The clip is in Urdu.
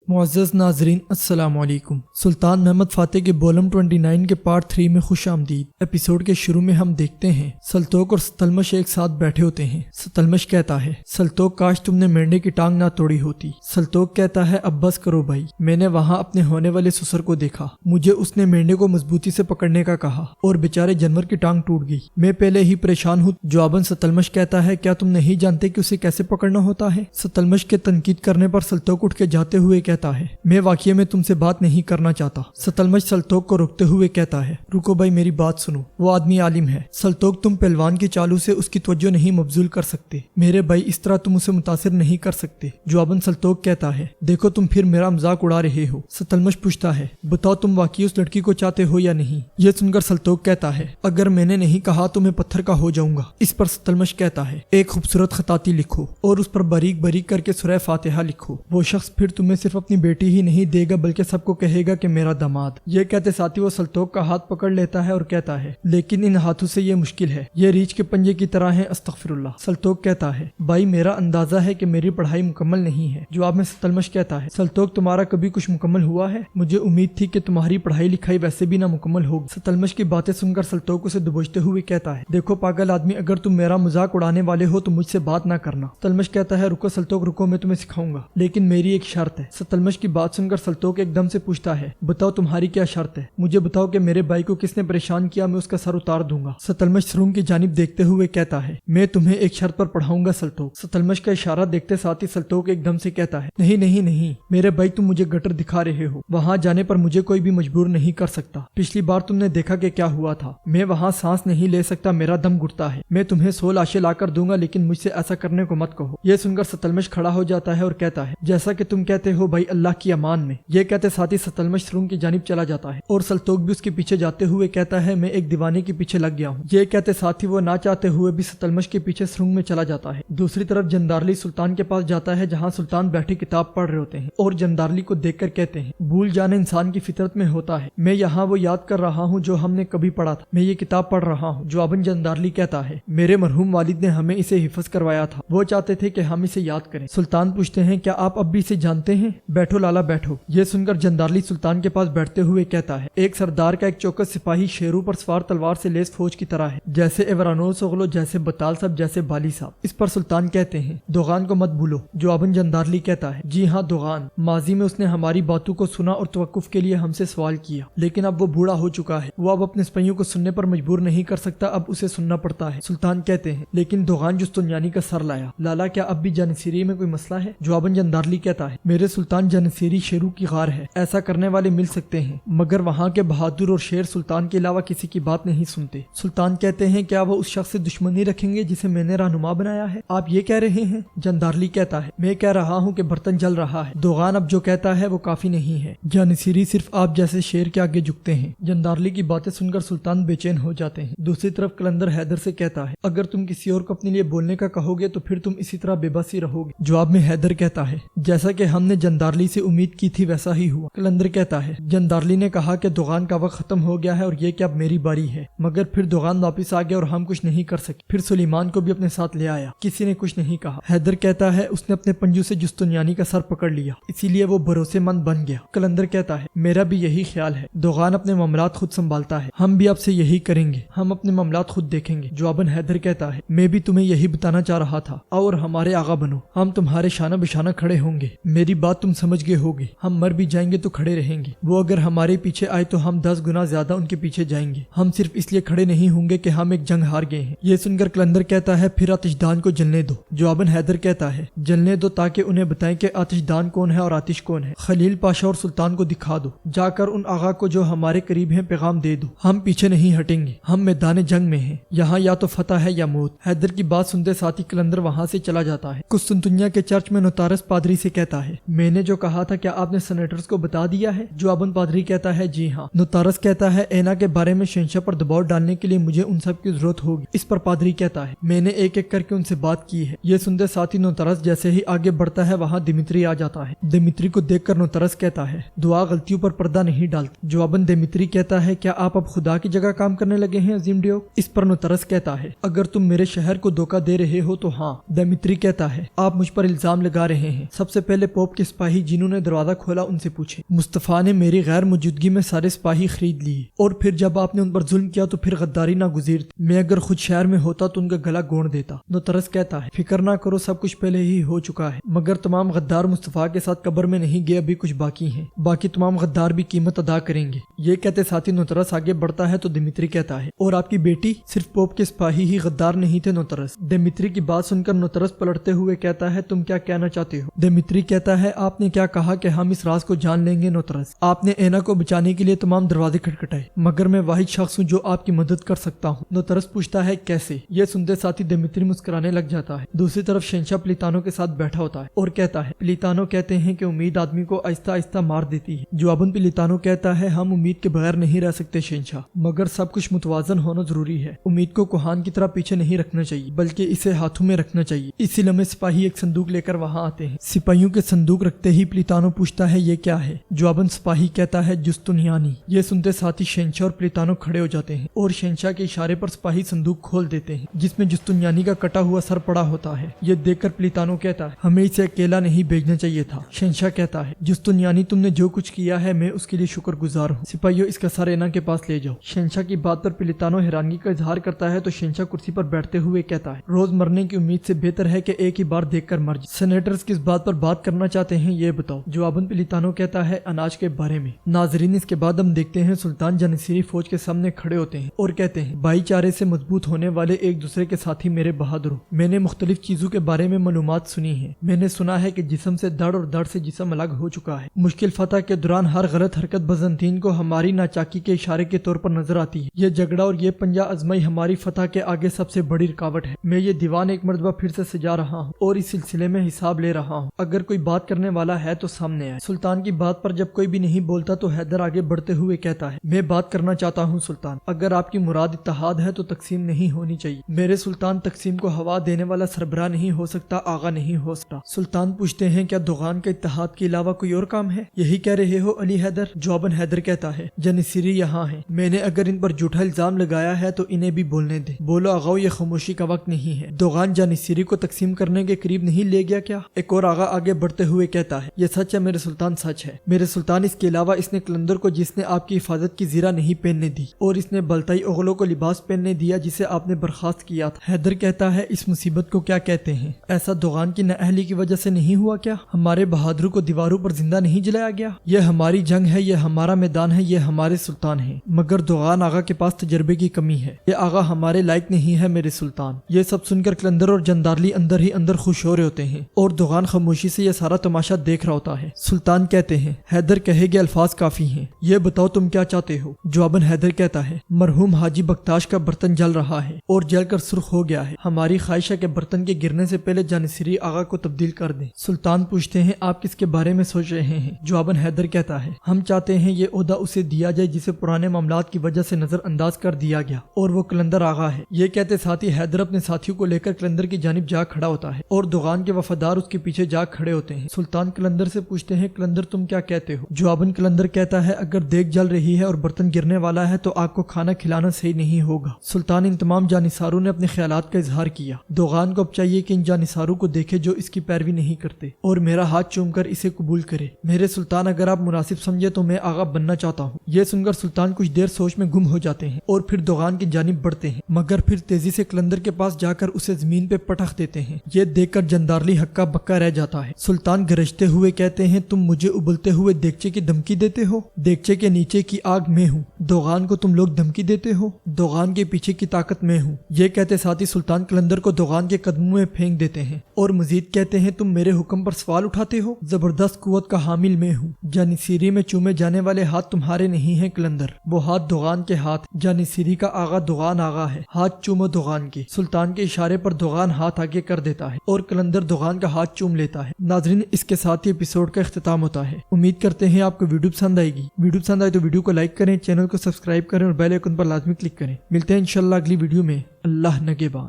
معزز ناظرین السلام علیکم۔ سلطان محمد فاتح کے بولم 29 کے پارٹ 3 میں خوش آمدید۔ ایپیسوڈ کے شروع میں ہم دیکھتے ہیں سلطوق اور ستلمش ایک ساتھ بیٹھے ہوتے ہیں۔ ستلمش کہتا ہے سلطوق کاش تم نے مینڈے کی ٹانگ نہ توڑی ہوتی۔ سلطوق کہتا ہے اب بس کرو بھائی، میں نے وہاں اپنے ہونے والے سسر کو دیکھا، مجھے اس نے مینڈے کو مضبوطی سے پکڑنے کا کہا اور بیچارے جانور کی ٹانگ ٹوٹ گئی، میں پہلے ہی پریشان ہوں۔ جواباً ستلمش کہتا ہے کیا تم نہیں جانتے کہ اسے کیسے پکڑنا ہوتا ہے؟ ستلمش کے تنقید کرنے پر سلطوق اٹھ کے جاتے ہوئے کہتا ہے میں واقعی میں تم سے بات نہیں کرنا چاہتا۔ ستلمش سلطوق کو روکتے ہوئے کہتا ہے رکو بھائی میری بات سنو، وہ آدمی عالم ہے۔ سلطوق تم پہلوان کی چالو سے اس کی توجہ نہیں مبذول کر سکتے، میرے بھائی اس طرح تم اسے متاثر نہیں کر سکتے۔ جواباً سلطوق کہتا ہے دیکھو تم پھر میرا مذاق اڑا رہے ہو۔ ستلمش پوچھتا ہے بتاؤ تم واقعی اس لڑکی کو چاہتے ہو یا نہیں؟ یہ سن کر سلطوق کہتا ہے اگر میں نے نہیں کہا تو میں پتھر کا ہو جاؤں گا۔ اس پر ستلمش کہتا ہے ایک خوبصورت خطاطی لکھو اور اس پر باریک باریک کر کے سورہ فاتحہ لکھو، وہ شخص پھر تمہیں صرف اپنی بیٹی ہی نہیں دے گا بلکہ سب کو کہے گا کہ میرا داماد۔ یہ کہتے ساتھ ہی وہ سلطوق کا ہاتھ پکڑ لیتا ہے اور کہتا ہے لیکن ان ہاتھوں سے یہ مشکل ہے، یہ ریچھ کے پنجے کی طرح ہے، استغفر اللہ۔ سلطوق کہتا ہے بھائی میرا اندازہ ہے کہ میری پڑھائی مکمل نہیں ہے۔ جواب میں ستلمش کہتا ہے سلطوق تمہارا کبھی کچھ مکمل ہوا ہے؟ مجھے امید تھی کہ تمہاری پڑھائی لکھائی ویسے بھی نامکمل ہوگی۔ ستلمش کی باتیں سن کر سلطوق اسے دبوچتے ہوئے کہتا ہے دیکھو پاگل آدمی، اگر تم میرا مذاق اڑانے والے ہو تو مجھ سے بات نہ کرنا۔ ستلمش کہتا ہے رکو سلطوق رکو، میں تمہیں سکھاؤں گا لیکن میری ایک شرط ہے۔ ستلمش کی بات سن کر سلطوق ایک دم سے پوچھتا ہے بتاؤ تمہاری کیا شرط ہے؟ مجھے بتاؤ کہ میرے بھائی کو کس نے پریشان کیا، میں اس کا سر اتار دوں گا۔ ستلمش سرنگ کی جانب دیکھتے ہوئے کہتا ہے میں تمہیں ایک شرط پر پڑھاؤں گا سلطوق۔ ستلمش کا اشارہ دیکھتے ساتھ ہی سلطوق ایک دم سے کہتا ہے نہیں نہیں نہیں میرے بھائی تم مجھے گٹر دکھا رہے ہو، وہاں جانے پر مجھے کوئی بھی مجبور نہیں کر سکتا۔ پچھلی بار تم نے دیکھا کہ کیا ہوا تھا، میں وہاں سانس نہیں لے سکتا، میرا دم گھٹتا ہے، میں تمہیں 100 لاشیں لا کر دوں گا لیکن مجھ سے ایسا کرنے کو مت کہو۔ یہ سن کر ستلمش کھڑا ہو جاتا ہے اور کہتا ہے جیسا کہ تم کہتے ہو بھائی اللہ کی امان میں۔ یہ کہتے ساتھ ہی ستلمش سرنگ کی جانب چلا جاتا ہے اور سلطوق بھی اس کے پیچھے جاتے ہوئے کہتا ہے میں ایک دیوانے کے پیچھے لگ گیا ہوں۔ یہ کہتے ساتھ ہی وہ نہ چاہتے ہوئے بھی ستلمش کے پیچھے سرنگ میں چلا جاتا ہے۔ دوسری طرف جندارلی سلطان کے پاس جاتا ہے جہاں سلطان بیٹھے کتاب پڑھ رہے ہوتے ہیں اور جندارلی کو دیکھ کر کہتے ہیں بھول جانا انسان کی فطرت میں ہوتا ہے، میں یہاں وہ یاد کر رہا ہوں جو ہم نے کبھی پڑھا تھا، میں یہ کتاب پڑھ رہا ہوں۔ جواباً جندارلی کہتا ہے میرے مرحوم والد نے ہمیں اسے حفظ کروایا تھا، وہ چاہتے تھے کہ ہم اسے یاد کریں۔ سلطان پوچھتے ہیں کیا آپ اب بھی اسے جانتے ہیں؟ بیٹھو لالا بیٹھو۔ یہ سن کر جندارلی سلطان کے پاس بیٹھتے ہوئے کہتا ہے ایک سردار کا ایک چوکس سپاہی شیروں پر سوار تلوار سے لیس فوج کی طرح ہے، جیسے ایورانوس اغلو، جیسے بطال صاحب، جیسے بالی صاحب۔ اس پر سلطان کہتے ہیں دوغان کو مت بھولو۔ جواباً جندارلی کہتا ہے جی ہاں دوغان، ماضی میں اس نے ہماری باتوں کو سنا اور توقف کے لیے ہم سے سوال کیا، لیکن اب وہ بوڑھا ہو چکا ہے، وہ اب اپنے سپاہیوں کو سننے پر مجبور نہیں کر سکتا، اب اسے سننا پڑتا ہے۔ سلطان کہتے ہیں لیکن دوغان جستنیانی کا سر لایا، لالا کیا اب بھی جانسیری میں کوئی مسئلہ ہے؟ جواباً جندارلی کہتا ہے میرے سلطان جانسیری شیروں کی غار ہے، ایسا کرنے والے مل سکتے ہیں مگر وہاں کے بہادر اور شیر سلطان کے علاوہ کسی کی بات نہیں سنتے۔ سلطان کہتے ہیں کیا وہ اس شخص سے دشمنی رکھیں گے جسے میں نے رہنما بنایا ہے؟ آپ یہ کہہ رہے ہیں؟ جندارلی کہتا ہے میں کہہ رہا ہوں کہ برتن جل رہا ہے، دوغان اب جو کہتا ہے وہ کافی نہیں ہے، جانسیری صرف آپ جیسے شیر کے آگے جھکتے ہیں۔ جندارلی کی باتیں سن کر سلطان بے چین ہو جاتے ہیں۔ دوسری طرف قلندر حیدر سے کہتا ہے اگر تم کسی اور کو اپنے لیے بولنے کا کہو گے تو پھر تم اسی طرح بے بس ہی رہو گے۔ جواب میں حیدر کہتا ہے جیسا کہ ہم نے جندارلی سے امید کی تھی ویسا ہی ہوا۔ قلندر کہتا ہے جندارلی نے کہا کہ دوغان کا وقت ختم ہو گیا ہے اور یہ کہ اب میری باری ہے، مگر پھر دوغان واپس آ گیا اور ہم کچھ نہیں کر سکے، پھر سلیمان کو بھی اپنے ساتھ لے آیا، کسی نے کچھ نہیں کہا۔ حیدر کہتا ہے اس نے اپنے پنجو سے جستنیانی کا سر پکڑ لیا، اسی لیے وہ بھروسے مند بن گیا۔ قلندر کہتا ہے میرا بھی یہی خیال ہے، دوغان اپنے معاملات خود سنبھالتا ہے، ہم بھی اب سے یہی کریں گے، ہم اپنے معاملات خود دیکھیں گے۔ جواباً حیدر کہتا ہے میں بھی تمہیں یہی بتانا چاہ رہا تھا، اور ہمارے آغا بنو، ہم تمہارے شانہ بشانہ کھڑے ہوں گے، میری بات تم سمجھ گئے ہوگے، ہم مر بھی جائیں گے تو کھڑے رہیں گے، وہ اگر ہمارے پیچھے آئے تو ہم 10 گنا زیادہ ان کے پیچھے جائیں گے، ہم صرف اس لیے کھڑے نہیں ہوں گے کہ ہم ایک جنگ ہار گئے ہیں۔ یہ سن کر قلندر کہتا ہے پھر آتش دان کو جلنے دو۔ جواباً حیدر کہتا ہے جلنے دو تاکہ انہیں بتائیں کہ آتش دان کون ہے اور آتش کون ہے، خلیل پاشا اور سلطان کو دکھا دو، جا کر ان آغا کو جو ہمارے قریب ہیں پیغام دے دو، ہم پیچھے نہیں ہٹیں گے، ہم میدان جنگ میں ہیں، یہاں یا تو فتح ہے یا موت۔ حیدر کی بات سنتے ساتھ ہی قلندر وہاں سے چلا جاتا ہے۔ قسطنطنیہ کے چرچ میں نوتارس پادری سے کہتا ہے میں نے جو کہا تھا کیا آپ نے سینیٹرز کو بتا دیا ہے؟ جواباً پادری کہتا ہے جی ہاں۔ نوتارس کہتا ہے اینا کے بارے میں شہنشاہ پر دباؤ ڈالنے کے لیے مجھے ان سب کی ضرورت ہوگی۔ اس پر پادری کہتا ہے میں نے ایک ایک کر کے ان سے بات کی ہے۔ یہ سنتے ساتھ ہی نوتارس جیسے ہی آگے بڑھتا ہے وہاں دمیتری آ جاتا ہے۔ دمیتری کو دیکھ کر نوتارس کہتا ہے دعا غلطیوں پر پردہ نہیں ڈالتی۔ جواباً دمیتری کہتا ہے کیا آپ اب خدا کی جگہ کام کرنے لگے ہیں عظیم ڈیوک؟ اس پر نوتارس کہتا ہے اگر تم میرے شہر کو دھوکہ دے رہے ہو تو ہاں۔ دمیتری کہتا ہے آپ مجھ پر الزام لگا رہے ہیں، سب سے پہلے پوپ کے سپاہی سپاہی جنہوں نے دروازہ کھولا ان سے پوچھے۔ مصطفیٰ نے میری غیر موجودگی میں سارے سپاہی خرید لیے، اور پھر جب آپ نے ان پر ظلم کیا تو پھر غداری ناگزیر تھی۔ میں اگر خود شہر میں ہوتا تو ان کا گلا گونڈ دیتا۔ نوترس کہتا ہے فکر نہ کرو، سب کچھ پہلے ہی ہو چکا ہے، مگر تمام غدار مصطفیٰ کے ساتھ قبر میں نہیں گئے، ابھی کچھ باقی ہیں، باقی تمام غدار بھی قیمت ادا کریں گے۔ یہ کہتے ساتھی نوترس آگے بڑھتا ہے تو دمیتری کہتا ہے اور آپ کی بیٹی؟ صرف پوپ کے سپاہی ہی غدار نہیں تھے نوترس۔ دمیتری کی بات سن کر نوترس پلٹتے ہوئے کہتا ہے تم کیا کہنا چاہتے ہو؟ دمیتری کہتا ہے آپ نے کیا کہا کہ ہم اس راز کو جان لیں گے نوترس؟ آپ نے اینا کو بچانے کے لیے تمام دروازے کھٹکھٹائے، مگر میں واحد شخص ہوں جو آپ کی مدد کر سکتا ہوں۔ نوترس پوچھتا ہے کیسے؟ یہ سنتے ساتھی دمیتری مسکرانے لگ جاتا ہے۔ دوسری طرف شہنشاہ پلیتانو کے ساتھ بیٹھا ہوتا ہے اور کہتا ہے پلیتانو کہتے ہیں کہ امید آدمی کو آہستہ آہستہ مار دیتی ہے۔ جواباً پلیتانو کہتا ہے ہم امید کے بغیر نہیں رہ سکتے شہنشاہ، مگر سب کچھ متوازن ہونا ضروری ہے۔ امید کو کوہان کی طرح پیچھے نہیں رکھنا چاہیے بلکہ اسے ہاتھوں میں رکھنا چاہیے۔ اسی لمحے سپاہی ایک صندوق لے کر وہاں آتے ہیں۔ سپاہیوں کے صندوق رکھتے ہی پلیتانو پوچھتا ہے یہ کیا ہے؟ جواباً سپاہی کہتا ہے جستنیانی۔ یہ سنتے ساتھی شہنشاہ اور پلیتانو کھڑے ہو جاتے ہیں اور شہنشاہ کے اشارے پر سپاہی صندوق کھول دیتے ہیں جس میں جستنیانی کا کٹا ہوا سر پڑا ہوتا ہے۔ یہ دیکھ کر پلیتانو کہتا ہے ہمیں اسے اکیلا نہیں بھیجنا چاہیے تھا۔ شہنشاہ کہتا ہے جستنیانی تم نے جو کچھ کیا ہے میں اس کے لیے شکر گزار ہوں، سپاہیوں اس کا سر اینا کے پاس لے جاؤ۔ شہنشاہ کی بات پر پلیتانو حیرانگی کا اظہار کرتا ہے تو شہنشاہ کرسی پر بیٹھتے ہوئے کہتا ہے روز مرنے کی امید سے بہتر ہے کہ ایک ہی بار دیکھ کر مر جائے۔ سینیٹرز کس بات پر بات کرنا چاہتے ہیں یہ بتاؤ؟ جواباً پلیتانو کہتا ہے اناج کے بارے میں۔ ناظرین اس کے بعد ہم دیکھتے ہیں سلطان جانشیری فوج کے سامنے کھڑے ہوتے ہیں اور کہتے ہیں بھائی چارے سے مضبوط ہونے والے ایک دوسرے کے ساتھی میرے بہادروں، میں نے مختلف چیزوں کے بارے میں معلومات سنی ہیں۔ میں نے سنا ہے کہ جسم سے دڑ اور دڑ سے جسم الگ ہو چکا ہے۔ مشکل فتح کے دوران ہر غلط حرکت بزنطین کو ہماری ناچاکی کے اشارے کے طور پر نظر آتی ہے۔ یہ جھگڑا اور یہ پنجہ ازمائی ہماری فتح کے آگے سب سے بڑی رکاوٹ ہے۔ میں یہ دیوان ایک مرتبہ پھر سے سجا رہا ہوں اور اس سلسلے میں حساب لے رہا ہوں۔ اگر کوئی بات کرنے والا ہے تو سامنے آئے۔ سلطان کی بات پر جب کوئی بھی نہیں بولتا تو حیدر آگے بڑھتے ہوئے کہتا ہے میں بات کرنا چاہتا ہوں سلطان، اگر آپ کی مراد اتحاد ہے تو تقسیم نہیں ہونی چاہیے۔ میرے سلطان تقسیم کو ہوا دینے والا سربراہ نہیں ہو سکتا، آغا نہیں ہو سکتا۔ سلطان پوچھتے ہیں کیا دوغان کے اتحاد کے علاوہ کوئی اور کام ہے؟ یہی کہہ رہے ہو علی حیدر؟ جواباً حیدر کہتا ہے جانشیری یہاں ہیں، میں نے اگر ان پر جھوٹا الزام لگایا ہے تو انہیں بھی بولنے دیں۔ بولو آغاؤ، یہ خاموشی کا وقت نہیں ہے۔ دوغان جانشیری کو تقسیم کرنے کے قریب نہیں لے گیا کیا؟ ایک اور آغا آگے بڑھتے ہوئے کہتا ہے یہ سچ ہے میرے سلطان، سچ ہے میرے سلطان۔ اس کے علاوہ اس نے قلندر کو جس نے آپ کی حفاظت کی زیرہ نہیں پہننے دی، اور اس نے بلتائی اغلوں کو لباس پہننے دیا جسے آپ نے برخاست کیا تھا۔ حیدر کہتا ہے اس مصیبت کو کیا کہتے ہیں؟ ایسا دوغان کی نااہلی کی وجہ سے نہیں ہوا کیا؟ ہمارے بہادروں کو دیواروں پر زندہ نہیں جلایا گیا؟ یہ ہماری جنگ ہے، یہ ہمارا میدان ہے، یہ ہمارے سلطان ہیں، مگر دوغان آغا کے پاس تجربے کی کمی ہے، یہ آغا ہمارے لائق نہیں ہے میرے سلطان۔ یہ سب سن کر قلندر اور جندارلی اندر ہی اندر خوش ہو رہے ہوتے ہیں اور دوغان خاموشی سے یہ سارا تماشا دیکھ رہا ہوتا ہے۔ سلطان کہتے ہیں حیدر کہے گے الفاظ کافی ہیں، یہ بتاؤ تم کیا چاہتے ہو؟ جواباً حیدر کہتا ہے مرحوم حاجی بختاش کا برتن جل رہا ہے اور جل کر سرخ ہو گیا ہے، ہماری خواہش ہے کہ برتن کے گرنے سے پہلے جانشیری آغا کو تبدیل کر دیں۔ سلطان پوچھتے ہیں آپ کس کے بارے میں سوچ رہے ہیں؟ جواباً حیدر کہتا ہے ہم چاہتے ہیں یہ عہدہ اسے دیا جائے جسے پرانے معاملات کی وجہ سے نظر انداز کر دیا گیا، اور وہ قلندر آغا ہے۔ یہ کہتے ساتھ ہی حیدر اپنے ساتھیوں کو لے کر قلندر کی جانب جا کھڑا ہوتا ہے اور دوغان کے وفادار اس کے پیچھے جا کھڑے ہوتے ہیں۔ سلطان قلندر سے پوچھتے ہیں قلندر تم کیا کہتے ہو؟ جواباً قلندر کہتا ہے اگر دیگ جل رہی ہے اور برتن گرنے والا ہے تو آگ کو کھانا کھلانا صحیح نہیں ہوگا۔ سلطان ان تمام جانثاروں نے اپنے خیالات کا اظہار کیا۔ دوغان کو اب چاہیے کہ ان جانثاروں کو دیکھے جو اس کی پیروی نہیں کرتے اور میرا ہاتھ چوم کر اسے قبول کرے۔ میرے سلطان اگر آپ مناسب سمجھے تو میں آغا بننا چاہتا ہوں۔ یہ سن کر سلطان کچھ دیر سوچ میں گم ہو جاتے ہیں اور پھر دوغان کی جانب بڑھتے ہیں، مگر پھر تیزی سے قلندر کے پاس جا کر اسے زمین پہ پٹخ دیتے ہیں۔ یہ دیکھ کر جندارلی ہکا بکا رہ جاتا ہے۔ سلطان گرجتے ہوئے کہتے ہیں تم مجھے ابلتے ہوئے دیگچے کی دھمکی دیتے ہو؟ دیگچے کے نیچے کی آگ میں ہوں، دوغان کو تم لوگ دھمکی دیتے ہو؟ دوغان کے پیچھے کی طاقت میں ہوں۔ یہ کہتے ساتھ ہی سلطان قلندر کو دوغان کے قدموں میں پھینک دیتے ہیں اور مزید کہتے ہیں تم میرے حکم پر سوال اٹھاتے ہو؟ زبردست قوت کا حامل میں ہوں، جانشیری میں چومے جانے والے ہاتھ تمہارے نہیں ہیں قلندر، وہ ہاتھ دوغان کے ہاتھ، جانشیری کا آغا دوغان آغا ہے، ہاتھ چومو دوغان کے۔ سلطان کے اشارے پر دوغان ہاتھ آگے کر دیتا ہے اور قلندر دوغان کا ہاتھ چوم لیتا ہے۔ ناظرین اس کے ساتھ ہی ایپیسوڈ کا اختتام ہوتا ہے۔ امید کرتے ہیں آپ کو ویڈیو پسند آئے گی۔ ویڈیو پسند آئے تو ویڈیو کو لائک کریں، چینل کو سبسکرائب کریں اور بیل آئیکن پر لازمی کلک کریں۔ ملتے ہیں انشاءاللہ اگلی ویڈیو میں۔ اللہ نگہبان۔